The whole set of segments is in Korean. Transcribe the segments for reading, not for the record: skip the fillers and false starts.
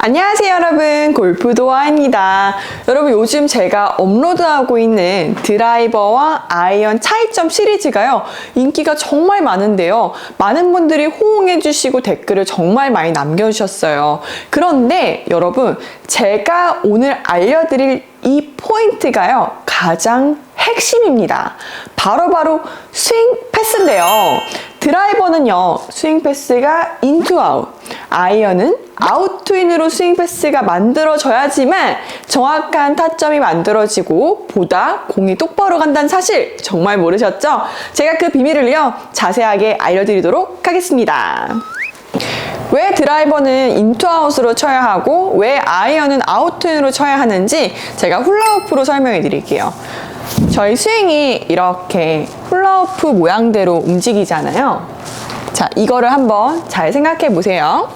안녕하세요 여러분, 골프도아입니다. 여러분, 요즘 제가 업로드하고 있는 드라이버와 아이언 차이점 시리즈가요 인기가 정말 많은데요, 많은 분들이 호응해 주시고 댓글을 정말 많이 남겨주셨어요. 그런데 여러분, 제가 오늘 알려드릴 이 포인트가요 가장 핵심입니다. 바로 스윙 패스인데요, 드라이버는요 스윙 패스가 인투 아웃, 아이언은 아웃 투인으로 스윙 패스가 만들어져야지만 정확한 타점이 만들어지고 보다 공이 똑바로 간다는 사실 정말 모르셨죠? 제가 그 비밀을요 자세하게 알려드리도록 하겠습니다. 왜 드라이버는 인투 아웃으로 쳐야 하고 왜 아이언은 아웃 투인으로 쳐야 하는지 제가 훌라후프로 설명해 드릴게요. 저희 스윙이 이렇게 훌라후프 모양대로 움직이잖아요. 자, 이거를 한번 잘 생각해 보세요.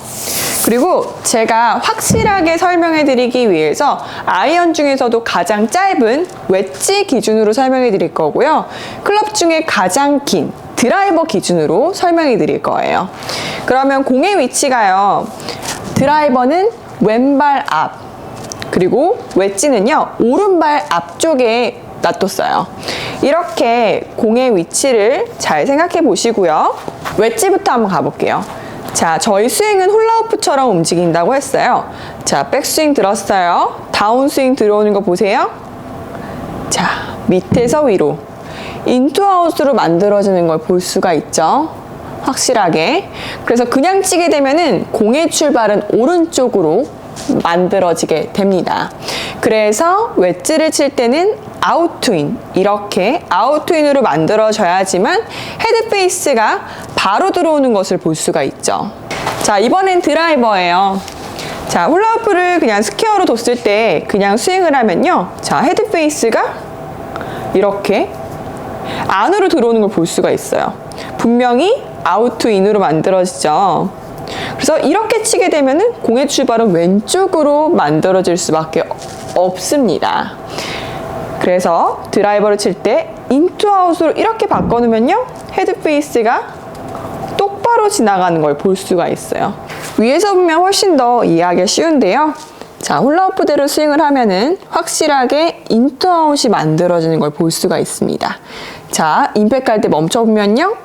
그리고 제가 확실하게 설명해 드리기 위해서 아이언 중에서도 가장 짧은 웨지 기준으로 설명해 드릴 거고요, 클럽 중에 가장 긴 드라이버 기준으로 설명해 드릴 거예요. 그러면 공의 위치가요, 드라이버는 왼발 앞, 그리고 웨지는요 오른발 앞쪽에 놔뒀어요. 이렇게 공의 위치를 잘 생각해 보시고요. 웨지부터 한번 가볼게요. 자, 저희 스윙은 훌라후프처럼 움직인다고 했어요. 자, 백스윙 들었어요. 다운스윙 들어오는 거 보세요. 자, 밑에서 위로 인투아웃으로 만들어지는 걸 볼 수가 있죠, 확실하게. 그래서 그냥 치게 되면은 공의 출발은 오른쪽으로 만들어지게 됩니다. 그래서 웨지를 칠 때는 아웃투인, 이렇게 아웃투인으로 만들어져야지만 헤드 페이스가 바로 들어오는 것을 볼 수가 있죠. 자, 이번엔 드라이버예요. 자, 훌라후프를 그냥 스퀘어로 뒀을 때 그냥 스윙을 하면요, 자, 헤드 페이스가 이렇게 안으로 들어오는 걸 볼 수가 있어요. 분명히 아웃투인으로 만들어지죠. 그래서 이렇게 치게 되면은 공의 출발은 왼쪽으로 만들어질 수밖에 없습니다. 그래서 드라이버를 칠 때 인투 아웃으로 이렇게 바꿔놓으면요, 헤드 페이스가 똑바로 지나가는 걸 볼 수가 있어요. 위에서 보면 훨씬 더 이해하기 쉬운데요. 자, 훌라후프대로 스윙을 하면은 확실하게 인투 아웃이 만들어지는 걸 볼 수가 있습니다. 자, 임팩트 할 때 멈춰보면요,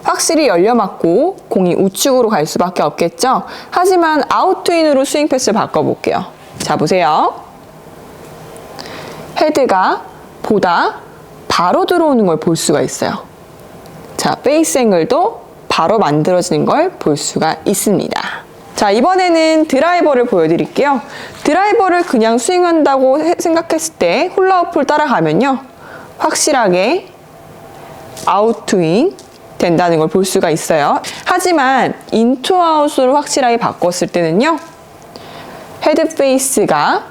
확실히 열려맞고 공이 우측으로 갈 수밖에 없겠죠. 하지만 아웃투인으로 스윙 패스를 바꿔볼게요. 자, 보세요. 헤드가 보다 바로 들어오는 걸 볼 수가 있어요. 자, 페이스 앵글도 바로 만들어지는 걸 볼 수가 있습니다. 자, 이번에는 드라이버를 보여드릴게요. 드라이버를 그냥 스윙한다고 생각했을 때 훌라후프를 따라가면요, 확실하게 아웃투인 된다는 걸 볼 수가 있어요. 하지만 인투 아웃으로 확실하게 바꿨을 때는요, 헤드 페이스가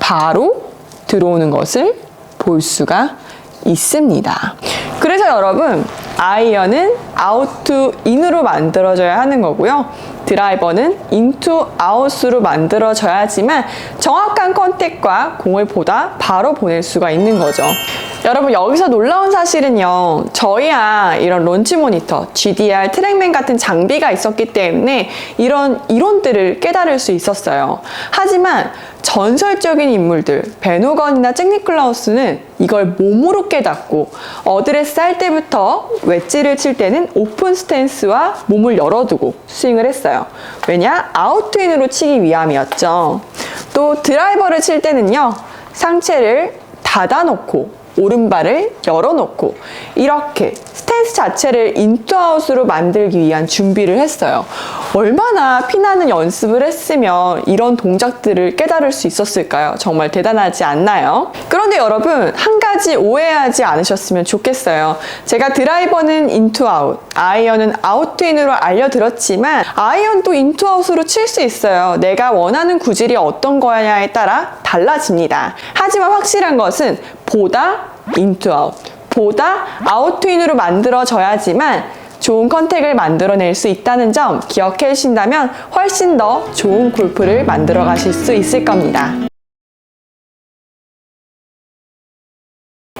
바로 들어오는 것을 볼 수가 있습니다. 그래서 여러분, 아이언은 아웃투 인으로 만들어져야 하는 거고요, 드라이버는 인투 아웃으로 만들어져야지만 정확한 컨택과 공을 보다 바로 보낼 수가 있는 거죠. 여러분, 여기서 놀라운 사실은요, 저희야 이런 런치 모니터, GDR, 트랙맨 같은 장비가 있었기 때문에 이런 이론들을 깨달을 수 있었어요. 하지만 전설적인 인물들, 벤 호건이나 잭 니클라우스는 이걸 몸으로 깨닫고 어드레스 할 때부터 웨지를 칠 때는 오픈 스탠스와 몸을 열어두고 스윙을 했어요. 왜냐? 아웃트윈으로 치기 위함이었죠. 또 드라이버를 칠 때는요, 상체를 닫아놓고 오른발을 열어놓고 이렇게 스탠스 자체를 인투아웃으로 만들기 위한 준비를 했어요. 얼마나 피나는 연습을 했으면 이런 동작들을 깨달을 수 있었을까요? 정말 대단하지 않나요? 그런데 여러분, 한 가지 오해하지 않으셨으면 좋겠어요. 제가 드라이버는 인투아웃, 아이언은 아웃투인으로 알려드렸지만 아이언도 인투아웃으로 칠 수 있어요. 내가 원하는 구질이 어떤 거냐에 따라 달라집니다. 하지만 확실한 것은 보다 인투아웃, 보다 아웃투인으로 만들어져야지만 좋은 컨택을 만들어낼 수 있다는 점 기억해 주신다면 훨씬 더 좋은 골프를 만들어 가실 수 있을 겁니다.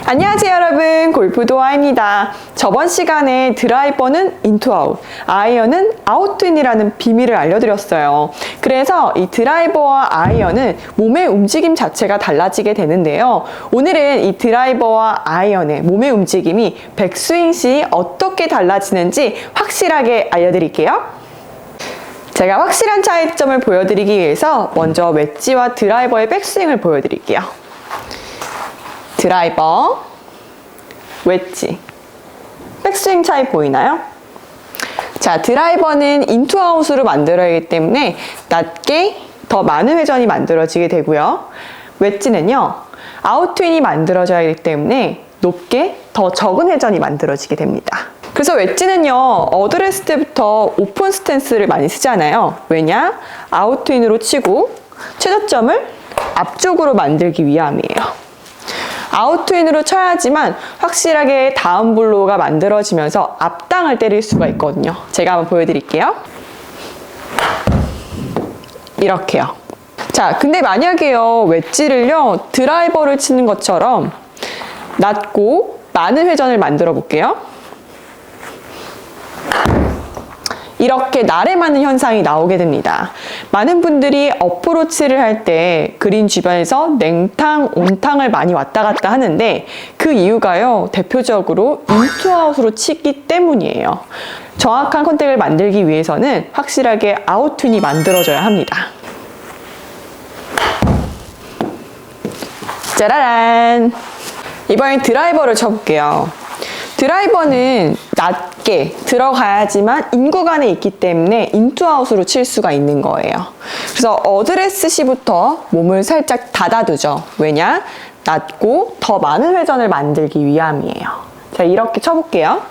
안녕하세요 여러분, 골프도아입니다. 저번 시간에 드라이버는 인투아웃, 아이언은 아웃인이라는 비밀을 알려드렸어요. 그래서 이 드라이버와 아이언은 몸의 움직임 자체가 달라지게 되는데요. 오늘은 이 드라이버와 아이언의 몸의 움직임이 백스윙 시 어떻게 달라지는지 확실하게 알려드릴게요. 제가 확실한 차이점을 보여드리기 위해서 먼저 웨지와 드라이버의 백스윙을 보여드릴게요. 드라이버, 웨지, 백스윙 차이 보이나요? 자, 드라이버는 인투아웃으로 만들어야 하기 때문에 낮게 더 많은 회전이 만들어지게 되고요. 웨지는요, 아웃트윈이 만들어져야 하기 때문에 높게 더 적은 회전이 만들어지게 됩니다. 그래서 웨지는요, 어드레스 때부터 오픈 스탠스를 많이 쓰잖아요. 왜냐? 아웃트윈으로 치고 최저점을 앞쪽으로 만들기 위함이에요. 아웃트윈으로 쳐야지만 확실하게 다운블로우가 만들어지면서 앞땅을 때릴 수가 있거든요. 제가 한번 보여드릴게요. 이렇게요. 자, 근데 만약에요, 웨지를요, 드라이버를 치는 것처럼 낮고 많은 회전을 만들어 볼게요. 이렇게 날에 맞는 현상이 나오게 됩니다. 많은 분들이 어프로치를 할 때 그린 주변에서 냉탕, 온탕을 많이 왔다 갔다 하는데 그 이유가요, 대표적으로 인투아웃으로 치기 때문이에요. 정확한 컨택을 만들기 위해서는 확실하게 아웃휜이 만들어져야 합니다. 짜라란! 이번엔 드라이버를 쳐볼게요. 드라이버는 낮게 들어가야지만 인 구간에 있기 때문에 인투아웃으로 칠 수가 있는 거예요. 그래서 어드레스 시부터 몸을 살짝 닫아두죠. 왜냐? 낮고 더 많은 회전을 만들기 위함이에요. 자, 이렇게 쳐볼게요.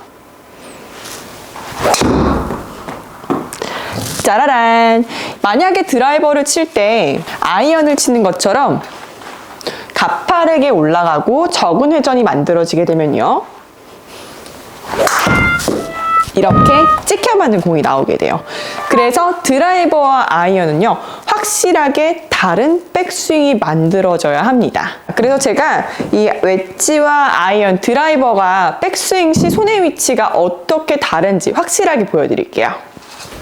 짜라란! 만약에 드라이버를 칠 때 아이언을 치는 것처럼 가파르게 올라가고 적은 회전이 만들어지게 되면요, 이렇게 찍혀 맞는 공이 나오게 돼요. 그래서 드라이버와 아이언은요, 확실하게 다른 백스윙이 만들어져야 합니다. 그래서 제가 이 웨지와 아이언, 드라이버가 백스윙 시 손의 위치가 어떻게 다른지 확실하게 보여드릴게요.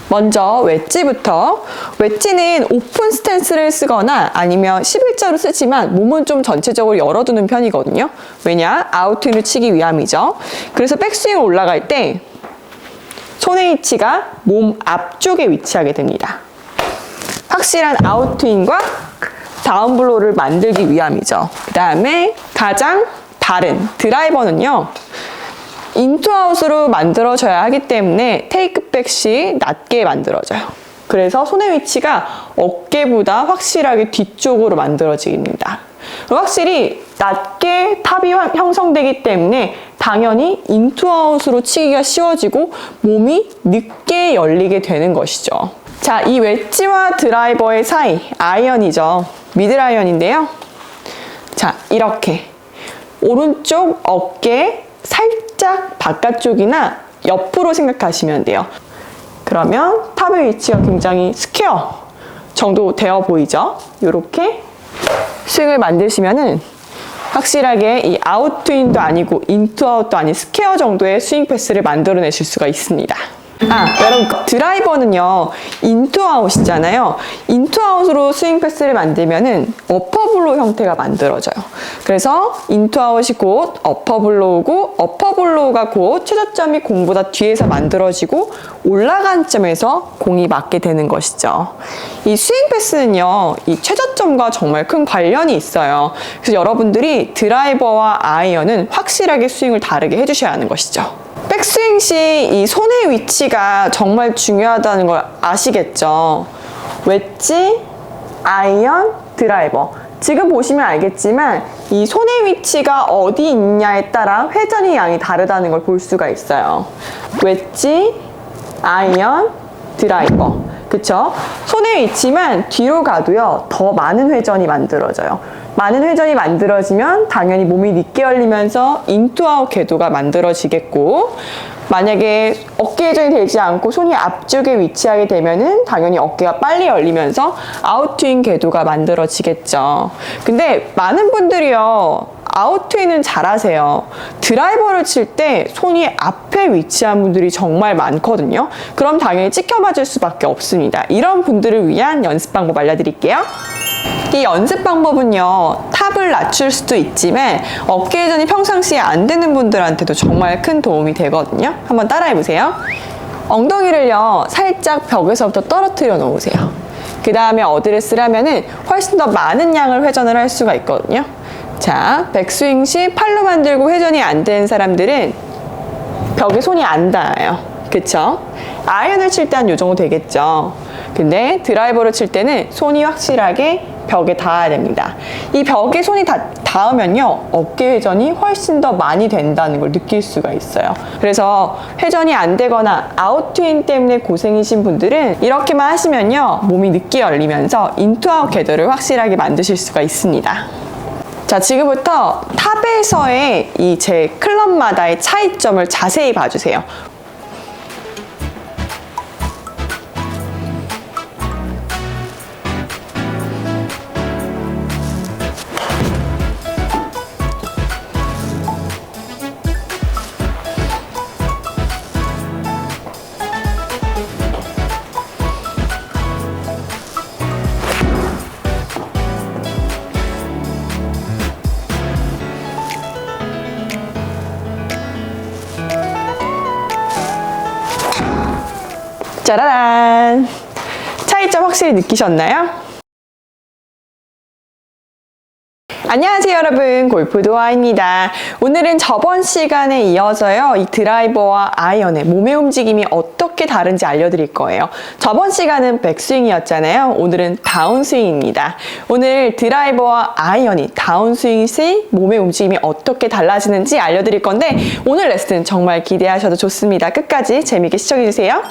먼저 웨지부터. 웨지는 오픈 스탠스를 쓰거나 아니면 11자로 쓰지만 몸은 좀 전체적으로 열어두는 편이거든요. 왜냐? 아웃휜을 치기 위함이죠. 그래서 백스윙 올라갈 때 손의 위치가 몸 앞쪽에 위치하게 됩니다. 확실한 아웃트윈과 다운블로우를 만들기 위함이죠. 그 다음에 가장 다른 드라이버는요, 인투아웃으로 만들어져야 하기 때문에 테이크백 시 낮게 만들어져요. 그래서 손의 위치가 어깨보다 확실하게 뒤쪽으로 만들어집니다. 확실히 낮게 탑이 형성되기 때문에 당연히 인투아웃으로 치기가 쉬워지고 몸이 늦게 열리게 되는 것이죠. 자, 이 웨지와 드라이버의 사이, 아이언이죠. 미들 아이언인데요. 자, 이렇게 오른쪽 어깨 살짝 바깥쪽이나 옆으로 생각하시면 돼요. 그러면 탑의 위치가 굉장히 스퀘어 정도 되어 보이죠? 이렇게 스윙을 만드시면은 확실하게 이 아웃트윈도 아니고 인투아웃도 아닌 스퀘어 정도의 스윙 패스를 만들어내실 수가 있습니다. 여러분, 드라이버는요, 인투아웃이잖아요. 인투아웃으로 스윙 패스를 만들면은 어퍼블로우 형태가 만들어져요. 그래서 인투아웃이 곧 어퍼블로우고, 어퍼블로우가 곧 최저점이 공보다 뒤에서 만들어지고 올라간 점에서 공이 맞게 되는 것이죠. 이 스윙 패스는요, 이 최저점과 정말 큰 관련이 있어요. 그래서 여러분들이 드라이버와 아이언은 확실하게 스윙을 다르게 해주셔야 하는 것이죠. 백스윙 시 이 손의 위치가 정말 중요하다는 걸 아시겠죠? 웨지, 아이언, 드라이버. 지금 보시면 알겠지만 이 손의 위치가 어디 있냐에 따라 회전의 양이 다르다는 걸 볼 수가 있어요. 웨지, 아이언, 드라이버. 그쵸? 손의 위치만 뒤로 가도요, 더 많은 회전이 만들어져요. 많은 회전이 만들어지면 당연히 몸이 늦게 열리면서 인투아웃 궤도가 만들어지겠고, 만약에 어깨 회전이 되지 않고 손이 앞쪽에 위치하게 되면은 당연히 어깨가 빨리 열리면서 아웃트윈 궤도가 만들어지겠죠. 근데 많은 분들이요, 아웃트윈은 잘하세요. 드라이버를 칠 때 손이 앞에 위치한 분들이 정말 많거든요. 그럼 당연히 찍혀 맞을 수밖에 없습니다. 이런 분들을 위한 연습 방법 알려드릴게요. 이 연습 방법은요, 탑을 낮출 수도 있지만 어깨 회전이 평상시에 안 되는 분들한테도 정말 큰 도움이 되거든요. 한번 따라해 보세요. 엉덩이를요, 살짝 벽에서부터 떨어뜨려 놓으세요. 그 다음에 어드레스를 하면은 훨씬 더 많은 양을 회전을 할 수가 있거든요. 자, 백스윙 시 팔로 만들고 회전이 안 되는 사람들은 벽에 손이 안 닿아요. 그쵸? 아이언을 칠 때 한 요 정도 되겠죠. 근데 드라이버를 칠 때는 손이 확실하게 벽에 닿아야 됩니다. 이 벽에 손이 닿으면요, 어깨 회전이 훨씬 더 많이 된다는 걸 느낄 수가 있어요. 그래서 회전이 안 되거나 아웃트윈 때문에 고생이신 분들은 이렇게만 하시면요, 몸이 늦게 열리면서 인투아웃 궤도를 확실하게 만드실 수가 있습니다. 자, 지금부터 탑에서의 이 제 클럽마다의 차이점을 자세히 봐주세요. 짜라란! 차이점 확실히 느끼셨나요? 안녕하세요 여러분, 골프도아입니다. 오늘은 저번 시간에 이어서요, 이 드라이버와 아이언의 몸의 움직임이 어떻게 다른지 알려드릴 거예요. 저번 시간은 백스윙이었잖아요. 오늘은 다운스윙입니다. 오늘 드라이버와 아이언이 다운스윙 시 몸의 움직임이 어떻게 달라지는지 알려드릴 건데, 오늘 레슨 정말 기대하셔도 좋습니다. 끝까지 재미있게 시청해주세요.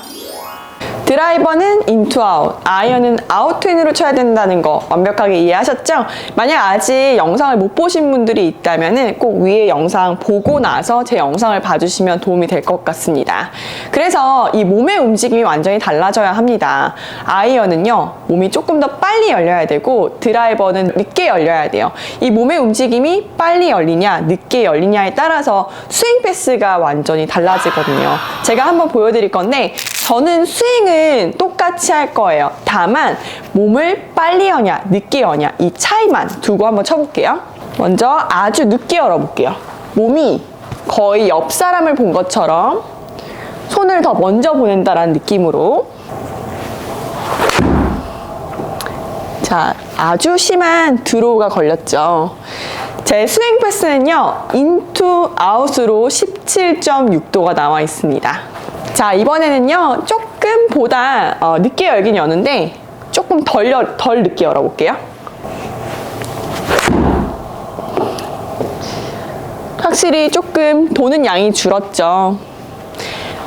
드라이버는 인투 아웃, 아이언은 아웃트윈으로 쳐야 된다는 거 완벽하게 이해하셨죠? 만약 아직 영상을 못 보신 분들이 있다면 꼭 위에 영상 보고 나서 제 영상을 봐주시면 도움이 될 것 같습니다. 그래서 이 몸의 움직임이 완전히 달라져야 합니다. 아이언은요, 몸이 조금 더 빨리 열려야 되고 드라이버는 늦게 열려야 돼요. 이 몸의 움직임이 빨리 열리냐 늦게 열리냐에 따라서 스윙 패스가 완전히 달라지거든요. 제가 한번 보여드릴 건데, 저는 스윙은 똑같이 할 거예요. 다만 몸을 빨리 여냐 늦게 여냐 이 차이만 두고 한번 쳐볼게요. 먼저 아주 늦게 열어볼게요. 몸이 거의 옆 사람을 본 것처럼 손을 더 먼저 보낸다라는 느낌으로. 자, 아주 심한 드로우가 걸렸죠. 제 스윙 패스는요, 인투 아웃으로 17.6도가 나와 있습니다. 자, 이번에는요, 조금보다 늦게 열긴 여는데 조금 덜 늦게 열어볼게요. 확실히 조금 도는 양이 줄었죠.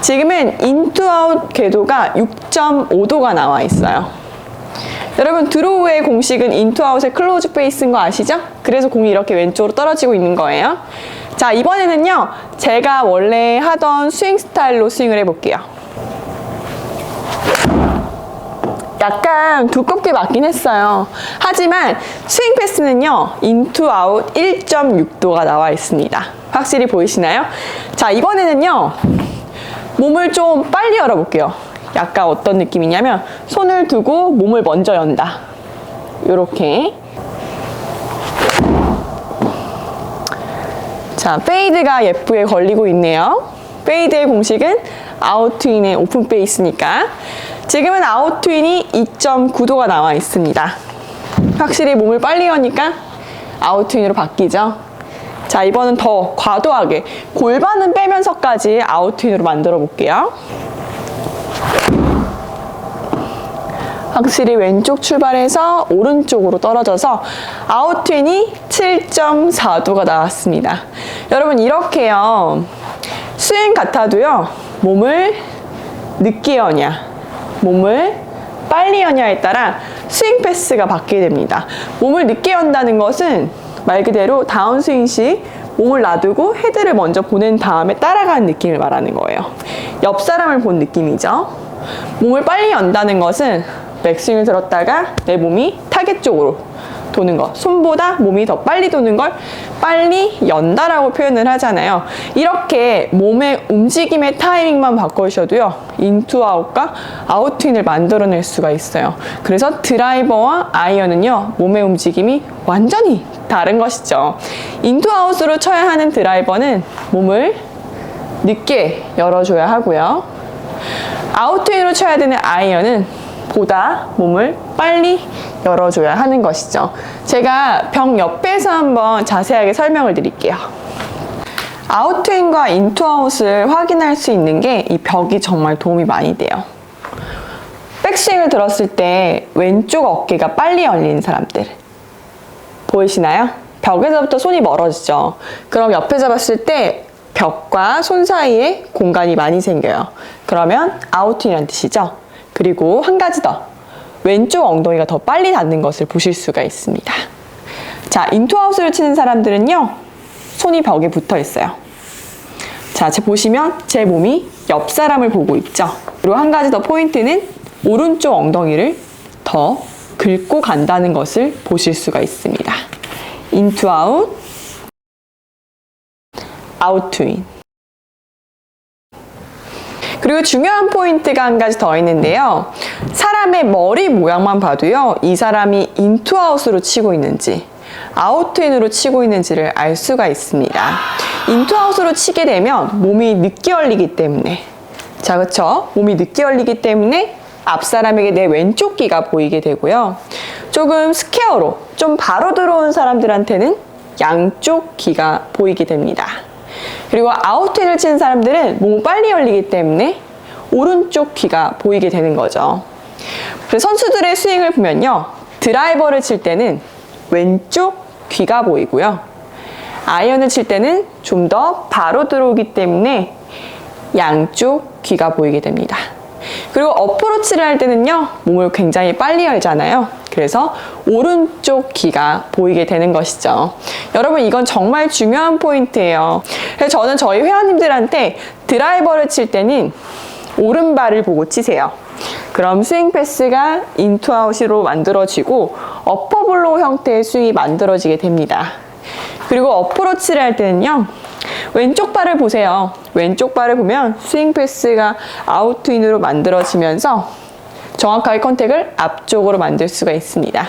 지금은 인투 아웃 궤도가 6.5도가 나와 있어요. 여러분, 드로우의 공식은 인투 아웃의 클로즈 페이스인 거 아시죠? 그래서 공이 이렇게 왼쪽으로 떨어지고 있는 거예요. 자, 이번에는요, 제가 원래 하던 스윙 스타일로 스윙을 해볼게요. 약간 두껍게 맞긴 했어요. 하지만 스윙 패스는요, 인투 아웃 1.6도가 나와 있습니다. 확실히 보이시나요? 자, 이번에는요, 몸을 좀 빨리 열어볼게요. 약간 어떤 느낌이냐면 손을 두고 몸을 먼저 연다. 요렇게. 자, 페이드가 예쁘게 걸리고 있네요. 페이드의 공식은 아웃트윈의 오픈 페이스니까. 지금은 아웃트윈이 2.9도가 나와 있습니다. 확실히 몸을 빨리 여니까 아웃트윈으로 바뀌죠. 자, 이번은 더 과도하게 골반은 빼면서까지 아웃트윈으로 만들어 볼게요. 확실히 왼쪽 출발해서 오른쪽으로 떨어져서 아웃트윈이 7.4도가 나왔습니다. 여러분, 이렇게요, 스윙 같아도요, 몸을 늦게 여냐 몸을 빨리 여냐에 따라 스윙 패스가 바뀌게 됩니다. 몸을 늦게 연다는 것은 말 그대로 다운스윙 시 몸을 놔두고 헤드를 먼저 보낸 다음에 따라가는 느낌을 말하는 거예요. 옆 사람을 본 느낌이죠. 몸을 빨리 연다는 것은 백스윙을 들었다가 내 몸이 타겟 쪽으로 도는 것, 손보다 몸이 더 빨리 도는 걸 빨리 연다라고 표현을 하잖아요. 이렇게 몸의 움직임의 타이밍만 바꿔주셔도요, 인투아웃과 아웃트윈을 만들어낼 수가 있어요. 그래서 드라이버와 아이언은요, 몸의 움직임이 완전히 다른 것이죠. 인투아웃으로 쳐야 하는 드라이버는 몸을 늦게 열어줘야 하고요. 아웃트윈으로 쳐야 되는 아이언은 보다 몸을 빨리 열어줘야 하는 것이죠. 제가 벽 옆에서 한번 자세하게 설명을 드릴게요. 아웃트윈과 인투아웃을 확인할 수 있는 게 이 벽이 정말 도움이 많이 돼요. 백스윙을 들었을 때 왼쪽 어깨가 빨리 열리는 사람들 보이시나요? 벽에서부터 손이 멀어지죠. 그럼 옆에 잡았을 때 벽과 손 사이에 공간이 많이 생겨요. 그러면 아웃트윈이라는 뜻이죠. 그리고 한 가지 더, 왼쪽 엉덩이가 더 빨리 닿는 것을 보실 수가 있습니다. 자, 인투아웃을 치는 사람들은요, 손이 벽에 붙어 있어요. 자, 보시면 제 몸이 옆 사람을 보고 있죠. 그리고 한 가지 더 포인트는 오른쪽 엉덩이를 더 긁고 간다는 것을 보실 수가 있습니다. 인투아웃, 아웃트윈. 그리고 중요한 포인트가 한 가지 더 있는데요. 사람의 머리 모양만 봐도요, 이 사람이 인투아웃으로 치고 있는지 아웃트윈으로 치고 있는지를 알 수가 있습니다. 인투아웃으로 치게 되면 몸이 늦게 열리기 때문에, 자, 그쵸? 몸이 늦게 열리기 때문에 앞 사람에게 내 왼쪽 귀가 보이게 되고요. 조금 스퀘어로 좀 바로 들어온 사람들한테는 양쪽 귀가 보이게 됩니다. 그리고 아웃트윈을 치는 사람들은 몸이 빨리 열리기 때문에 오른쪽 귀가 보이게 되는 거죠. 그래서 선수들의 스윙을 보면요, 드라이버를 칠 때는 왼쪽 귀가 보이고요, 아이언을 칠 때는 좀 더 바로 들어오기 때문에 양쪽 귀가 보이게 됩니다. 그리고 어프로치를 할 때는요, 몸을 굉장히 빨리 열잖아요. 그래서 오른쪽 귀가 보이게 되는 것이죠. 여러분, 이건 정말 중요한 포인트예요. 그래서 저는 저희 회원님들한테 드라이버를 칠 때는 오른발을 보고 치세요. 그럼 스윙 패스가 인투아웃으로 만들어지고 어퍼블로우 형태의 스윙이 만들어지게 됩니다. 그리고 어프로치를 할 때는요, 왼쪽 발을 보세요. 왼쪽 발을 보면 스윙 패스가 아웃트윈으로 만들어지면서 정확하게 컨택을 앞쪽으로 만들 수가 있습니다.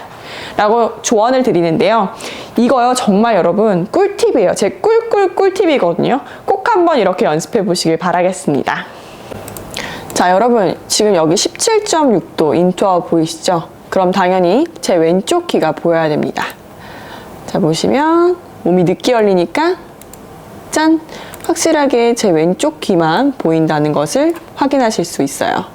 라고 조언을 드리는데요. 이거요, 정말 여러분 꿀팁이에요. 제 꿀팁이거든요. 꼭 한번 이렇게 연습해 보시길 바라겠습니다. 자, 여러분, 지금 여기 17.6도 인투아웃 보이시죠? 그럼 당연히 제 왼쪽 귀가 보여야 됩니다. 자, 보시면 몸이 늦게 열리니까 짠! 확실하게 제 왼쪽 귀만 보인다는 것을 확인하실 수 있어요.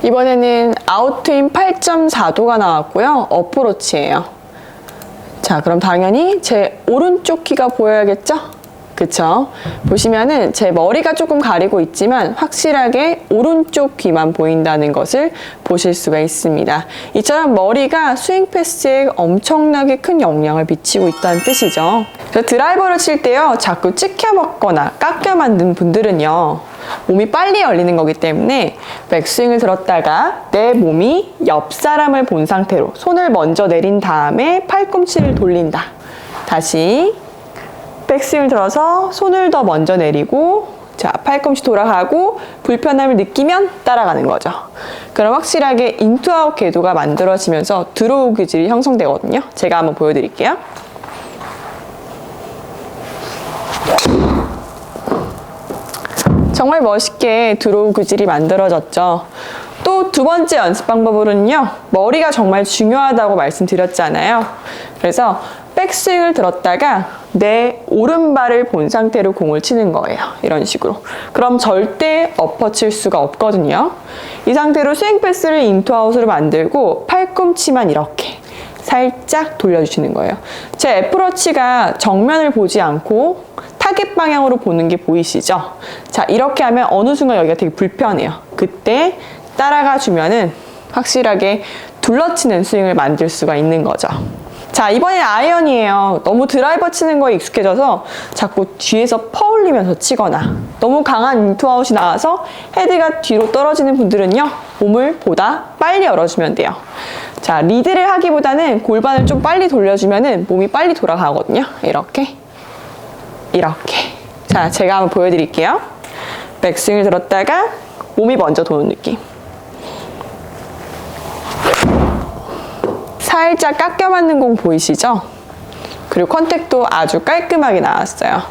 이번에는 아웃트윈 8.4도가 나왔고요. 어프로치예요. 자, 그럼 당연히 제 오른쪽 귀가 보여야겠죠? 그쵸? 보시면은 제 머리가 조금 가리고 있지만 확실하게 오른쪽 귀만 보인다는 것을 보실 수가 있습니다. 이처럼 머리가 스윙 패스에 엄청나게 큰 영향을 미치고 있다는 뜻이죠. 그래서 드라이버를 칠 때요, 자꾸 찍혀 먹거나 깎여 만든 분들은요, 몸이 빨리 열리는 거기 때문에 백스윙을 들었다가 내 몸이 옆 사람을 본 상태로 손을 먼저 내린 다음에 팔꿈치를 돌린다. 다시 백스윙을 들어서 손을 더 먼저 내리고, 자, 팔꿈치 돌아가고 불편함을 느끼면 따라가는 거죠. 그럼 확실하게 인투아웃 궤도가 만들어지면서 드로우 규질이 형성되거든요. 제가 한번 보여드릴게요. 정말 멋있게 드로우 규질이 만들어졌죠. 또 두 번째 연습 방법으로는요, 머리가 정말 중요하다고 말씀드렸잖아요. 그래서 백스윙을 들었다가 내 오른발을 본 상태로 공을 치는 거예요. 이런 식으로. 그럼 절대 엎어 칠 수가 없거든요. 이 상태로 스윙 패스를 인투아웃으로 만들고 팔꿈치만 이렇게 살짝 돌려주시는 거예요. 제 애플워치가 정면을 보지 않고 타겟 방향으로 보는 게 보이시죠? 자, 이렇게 하면 어느 순간 여기가 되게 불편해요. 그때 따라가 주면은 확실하게 둘러치는 스윙을 만들 수가 있는 거죠. 자, 이번엔 아이언이에요. 너무 드라이버 치는 거에 익숙해져서 자꾸 뒤에서 퍼올리면서 치거나 너무 강한 인투아웃이 나와서 헤드가 뒤로 떨어지는 분들은요, 몸을 보다 빨리 열어주면 돼요. 자, 리드를 하기보다는 골반을 좀 빨리 돌려주면은 몸이 빨리 돌아가거든요. 이렇게. 자, 제가 한번 보여드릴게요. 백스윙을 들었다가 몸이 먼저 도는 느낌. 살짝 깎여 맞는 공 보이시죠? 그리고 컨택도 아주 깔끔하게 나왔어요.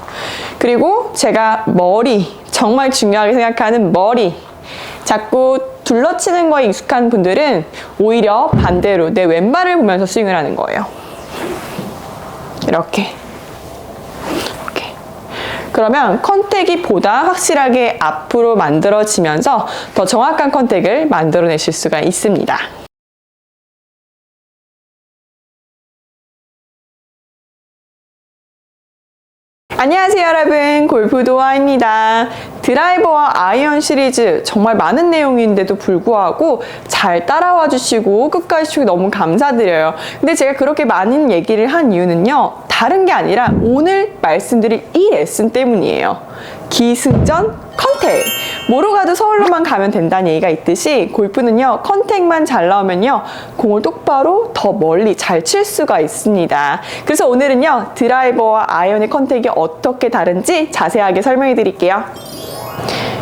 그리고 제가 머리, 정말 중요하게 생각하는 머리. 자꾸 둘러치는 거에 익숙한 분들은 오히려 반대로 내 왼발을 보면서 스윙을 하는 거예요. 이렇게. 그러면 컨택이 보다 확실하게 앞으로 만들어지면서 더 정확한 컨택을 만들어내실 수가 있습니다. 안녕하세요 여러분, 골프도아입니다. 드라이버와 아이언 시리즈 정말 많은 내용인데도 불구하고 잘 따라와 주시고 끝까지 시청해 너무 감사드려요. 근데 제가 그렇게 많은 얘기를 한 이유는요, 다른 게 아니라 오늘 말씀드릴 이 레슨 때문이에요. 기승전 컨택. 뭐로 가도 서울로만 가면 된다는 얘기가 있듯이 골프는요, 컨택만 잘 나오면요 공을 똑바로 더 멀리 잘 칠 수가 있습니다. 그래서 오늘은요, 드라이버와 아이언의 컨택이 어떻게 다른지 자세하게 설명해 드릴게요.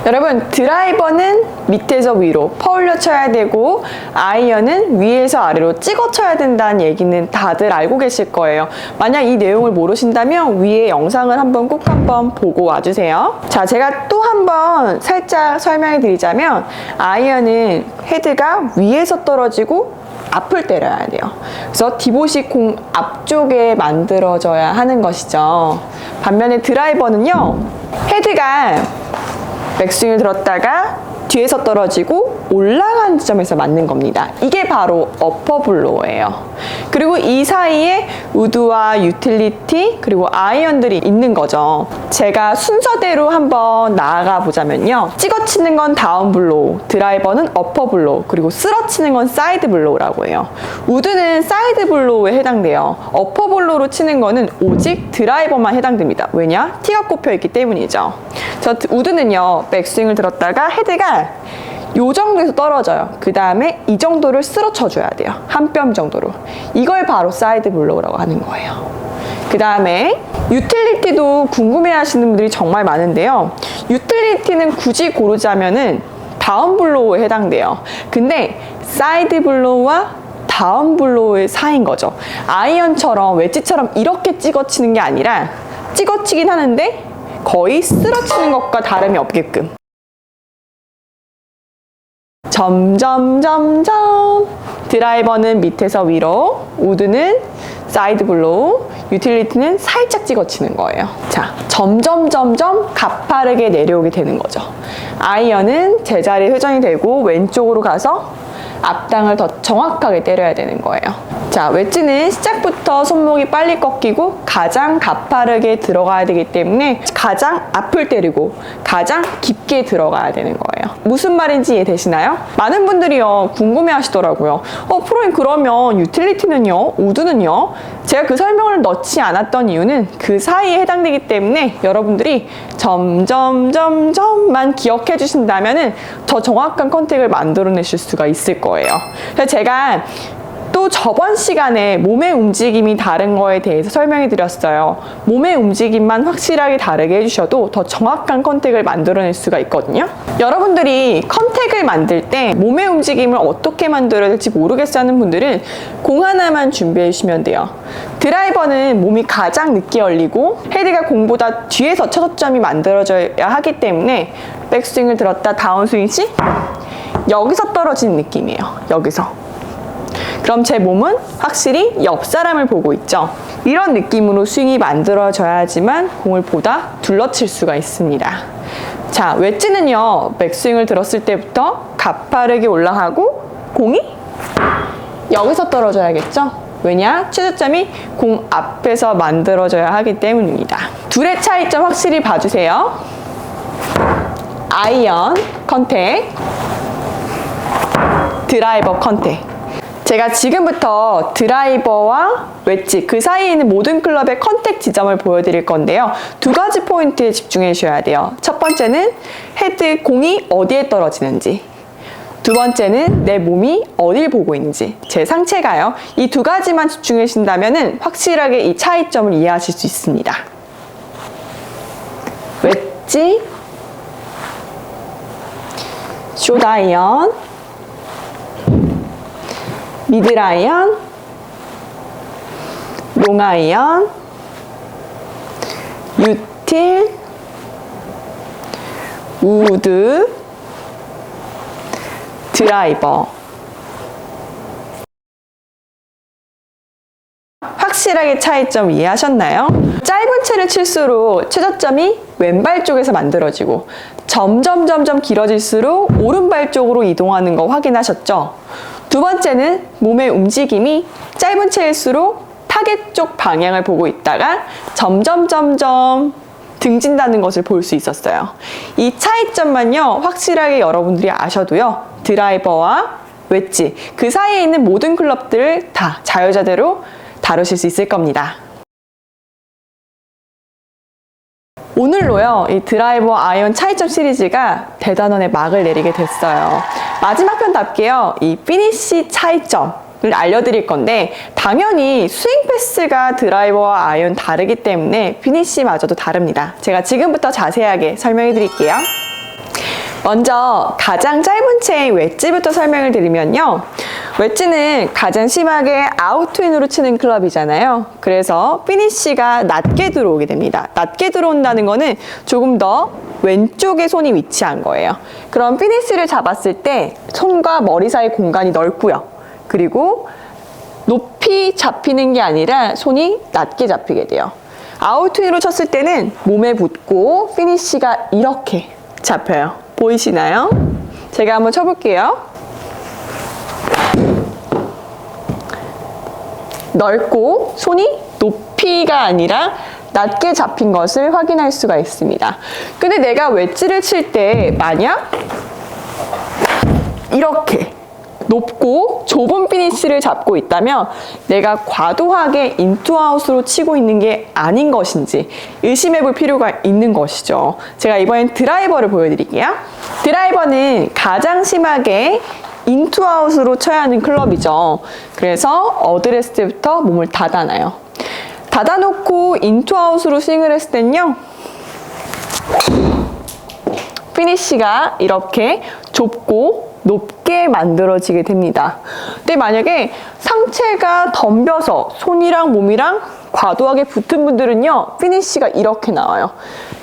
여러분, 드라이버는 밑에서 위로 퍼올려 쳐야 되고 아이언은 위에서 아래로 찍어 쳐야 된다는 얘기는 다들 알고 계실 거예요. 만약 이 내용을 모르신다면 위에 영상을 꼭 한번 보고 와주세요. 자, 제가 또 한번 살짝 설명해 드리자면 아이언은 헤드가 위에서 떨어지고 앞을 때려야 돼요. 그래서 디봇이 공 앞쪽에 만들어져야 하는 것이죠. 반면에 드라이버는요, 헤드가 백스윙을 들었다가 뒤에서 떨어지고 올라간 지점에서 맞는 겁니다. 이게 바로 어퍼블로우예요. 그리고 이 사이에 우드와 유틸리티 그리고 아이언들이 있는 거죠. 제가 순서대로 한번 나아가 보자면요, 찍어치는 건 다운블로우, 드라이버는 어퍼블로우, 그리고 쓸어치는 건 사이드블로우라고 해요. 우드는 사이드블로우에 해당돼요. 어퍼블로우로 치는 거는 오직 드라이버만 해당됩니다. 왜냐? 티가 꼽혀 있기 때문이죠. 저 우드는요, 백스윙을 들었다가 헤드가 요 정도에서 떨어져요. 그 다음에 이 정도를 쓸어쳐 줘야 돼요. 한 뼘 정도로. 이걸 바로 사이드 블로우라고 하는 거예요. 그 다음에 유틸리티도 궁금해 하시는 분들이 정말 많은데요, 유틸리티는 굳이 고르자면은 다운 블로우에 해당돼요. 근데 사이드 블로우와 다운 블로우의 사이인 거죠. 아이언처럼 웨지처럼 이렇게 찍어치는 게 아니라 찍어치긴 하는데 거의 쓸어치는 것과 다름이 없게끔. 점점 드라이버는 밑에서 위로, 우드는 사이드 블로우, 유틸리티는 살짝 찍어치는 거예요. 자, 점점 가파르게 내려오게 되는 거죠. 아이언은 제자리에 회전이 되고 왼쪽으로 가서 앞땅을 더 정확하게 때려야 되는 거예요. 자, 웨지는 시작부터 손목이 빨리 꺾이고 가장 가파르게 들어가야 되기 때문에 가장 앞을 때리고 가장 깊게 들어가야 되는 거예요. 무슨 말인지 이해되시나요? 많은 분들이요, 궁금해 하시더라고요. 프로님, 그러면 유틸리티는요, 우드는요? 제가 그 설명을 넣지 않았던 이유는 그 사이에 해당되기 때문에 여러분들이 점점만 기억해 주신다면은 더 정확한 컨택을 만들어내실 수가 있을 거예요. 그래서 제가 또 저번 시간에 몸의 움직임이 다른 거에 대해서 설명해 드렸어요. 몸의 움직임만 확실하게 다르게 해주셔도 더 정확한 컨택을 만들어낼 수가 있거든요. 여러분들이 컨택을 만들 때 몸의 움직임을 어떻게 만들어야 될지 모르겠어 하는 분들은 공 하나만 준비해 주시면 돼요. 드라이버는 몸이 가장 늦게 열리고 헤드가 공보다 뒤에서 첫점이 만들어져야 하기 때문에 백스윙을 들었다 다운스윙 시 여기서 떨어지는 느낌이에요. 여기서. 그럼 제 몸은 확실히 옆 사람을 보고 있죠. 이런 느낌으로 스윙이 만들어져야지만 공을 보다 둘러칠 수가 있습니다. 자, 웨지는요, 백스윙을 들었을 때부터 가파르게 올라가고 공이 여기서 떨어져야겠죠. 왜냐? 취득점이 공 앞에서 만들어져야 하기 때문입니다. 둘의 차이점 확실히 봐주세요. 아이언 컨택, 드라이버 컨택. 제가 지금부터 드라이버와 웨지, 그 사이에 있는 모든 클럽의 컨택 지점을 보여드릴 건데요. 두 가지 포인트에 집중해 주셔야 돼요. 첫 번째는 헤드 공이 어디에 떨어지는지, 두 번째는 내 몸이 어딜 보고 있는지, 제 상체가요. 이 두 가지만 집중해 주신다면 확실하게 이 차이점을 이해하실 수 있습니다. 웨지, 숏아이언, 미드아이언, 롱아이언, 유틸, 우드, 드라이버. 확실하게 차이점 이해하셨나요? 짧은 채를 칠수록 최저점이 왼발 쪽에서 만들어지고 점점 길어질수록 오른발 쪽으로 이동하는 거 확인하셨죠? 두 번째는 몸의 움직임이 짧은 채일수록 타겟 쪽 방향을 보고 있다가 점점 등진다는 것을 볼 수 있었어요. 이 차이점만요, 확실하게 여러분들이 아셔도요, 드라이버와 웨지, 그 사이에 있는 모든 클럽들을 다 자유자재로 다루실 수 있을 겁니다. 오늘로요, 이 드라이버 아이언 차이점 시리즈가 대단원의 막을 내리게 됐어요. 마지막 편답게요, 이 피니쉬 차이점을 알려드릴 건데, 당연히 스윙 패스가 드라이버와 아이언 다르기 때문에 피니쉬마저도 다릅니다. 제가 지금부터 자세하게 설명해 드릴게요. 먼저 가장 짧은 채의 웨지부터 설명을 드리면요, 웨지는 가장 심하게 아웃트윈으로 치는 클럽이잖아요. 그래서 피니쉬가 낮게 들어오게 됩니다. 낮게 들어온다는 거는 조금 더 왼쪽에 손이 위치한 거예요. 그럼 피니쉬를 잡았을 때 손과 머리 사이 공간이 넓고요. 그리고 높이 잡히는 게 아니라 손이 낮게 잡히게 돼요. 아웃트윈으로 쳤을 때는 몸에 붙고 피니쉬가 이렇게 잡혀요. 보이시나요? 제가 한번 쳐볼게요. 넓고 손이 높이가 아니라 낮게 잡힌 것을 확인할 수가 있습니다. 근데 내가 웨지를 칠 때 만약 이렇게 높고 좁은 피니쉬를 잡고 있다면 내가 과도하게 인투아웃으로 치고 있는 게 아닌 것인지 의심해 볼 필요가 있는 것이죠. 제가 이번엔 드라이버를 보여드릴게요. 드라이버는 가장 심하게 인투아웃으로 쳐야 하는 클럽이죠. 그래서 어드레스 때부터 몸을 닫아놔요. 닫아놓고 인투아웃으로 스윙을 했을 땐요, 피니쉬가 이렇게 좁고 높게 만들어지게 됩니다. 근데 만약에 상체가 덤벼서 손이랑 몸이랑 과도하게 붙은 분들은요, 피니쉬가 이렇게 나와요.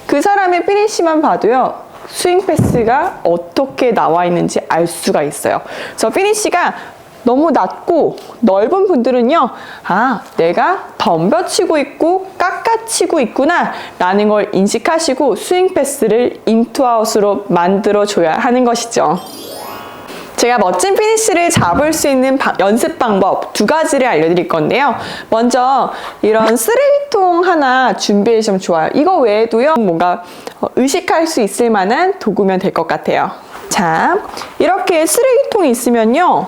그 사람의 피니쉬만 봐도요, 스윙 패스가 어떻게 나와 있는지 알 수가 있어요. 그래서 피니쉬가 너무 낮고 넓은 분들은요, 아, 내가 덤벼치고 있고 깎아치고 있구나 라는 걸 인식하시고 스윙 패스를 인투아웃으로 만들어줘야 하는 것이죠. 제가 멋진 피니쉬를 잡을 수 있는 연습 방법 두 가지를 알려드릴 건데요. 먼저 이런 쓰레기통 하나 준비해 주시면 좋아요. 이거 외에도요, 뭔가 의식할 수 있을 만한 도구면 될 것 같아요. 자, 이렇게 쓰레기통이 있으면요,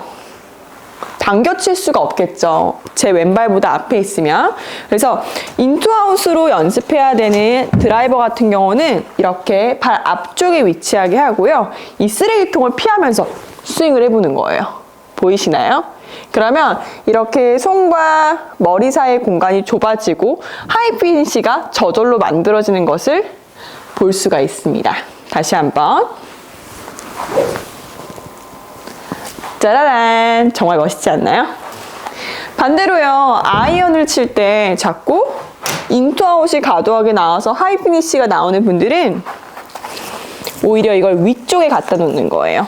당겨칠 수가 없겠죠. 제 왼발보다 앞에 있으면. 그래서 인투아웃으로 연습해야 되는 드라이버 같은 경우는 이렇게 발 앞쪽에 위치하게 하고요, 이 쓰레기통을 피하면서 스윙을 해보는 거예요. 보이시나요? 그러면 이렇게 손과 머리 사이의 공간이 좁아지고 하이 피니쉬가 저절로 만들어지는 것을 볼 수가 있습니다. 다시 한번. 짜라란! 정말 멋있지 않나요? 반대로요, 아이언을 칠 때 자꾸 인투아웃이 과도하게 나와서 하이 피니쉬가 나오는 분들은 오히려 이걸 위쪽에 갖다 놓는 거예요.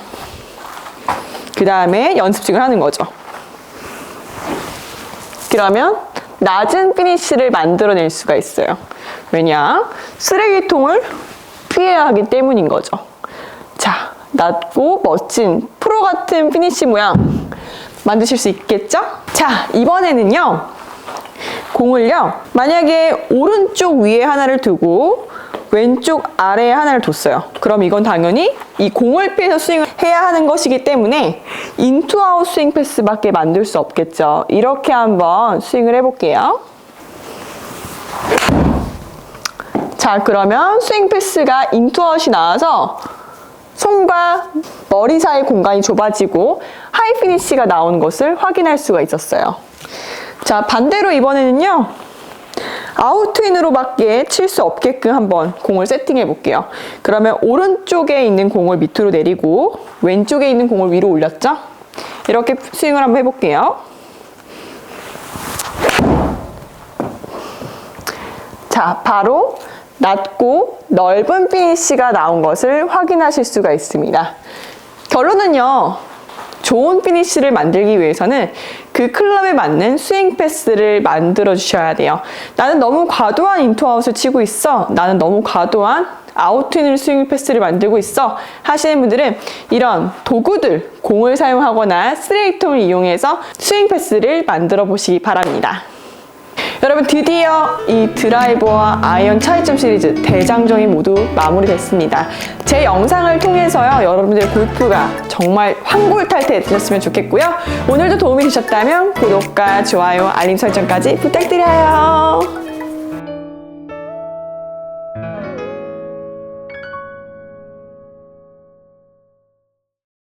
그 다음에 연습식을 하는 거죠. 그러면 낮은 피니쉬를 만들어낼 수가 있어요. 왜냐? 쓰레기통을 피해야 하기 때문인 거죠. 자, 낮고 멋진 프로 같은 피니쉬 모양 만드실 수 있겠죠? 자, 이번에는요, 공을요, 만약에 오른쪽 위에 하나를 두고 왼쪽 아래에 하나를 뒀어요. 그럼 이건 당연히 이 공을 피해서 스윙을 해야 하는 것이기 때문에 인투아웃 스윙 패스밖에 만들 수 없겠죠. 이렇게 한번 스윙을 해볼게요. 자, 그러면 스윙 패스가 인투아웃이 나와서 손과 머리 사이 공간이 좁아지고 하이 피니쉬가 나오는 것을 확인할 수가 있었어요. 자, 반대로 이번에는요. 아웃트윈으로밖에 칠 수 없게끔 한번 공을 세팅해 볼게요. 그러면 오른쪽에 있는 공을 밑으로 내리고 왼쪽에 있는 공을 위로 올렸죠? 이렇게 스윙을 한번 해볼게요. 자, 바로 낮고 넓은 피니쉬가 나온 것을 확인하실 수가 있습니다. 결론은요. 좋은 피니쉬를 만들기 위해서는 그 클럽에 맞는 스윙 패스를 만들어 주셔야 돼요. 나는 너무 과도한 인투아웃을 치고 있어. 나는 너무 과도한 아웃트윈 스윙 패스를 만들고 있어. 하시는 분들은 이런 도구들, 공을 사용하거나 스트레이트홈을 이용해서 스윙 패스를 만들어 보시기 바랍니다. 여러분, 드디어 이 드라이버와 아이언 차이점 시리즈 대장정이 모두 마무리됐습니다. 제 영상을 통해서요, 여러분들의 골프가 정말 환골탈태되셨으면 좋겠고요. 오늘도 도움이 되셨다면 구독과 좋아요, 알림 설정까지 부탁드려요.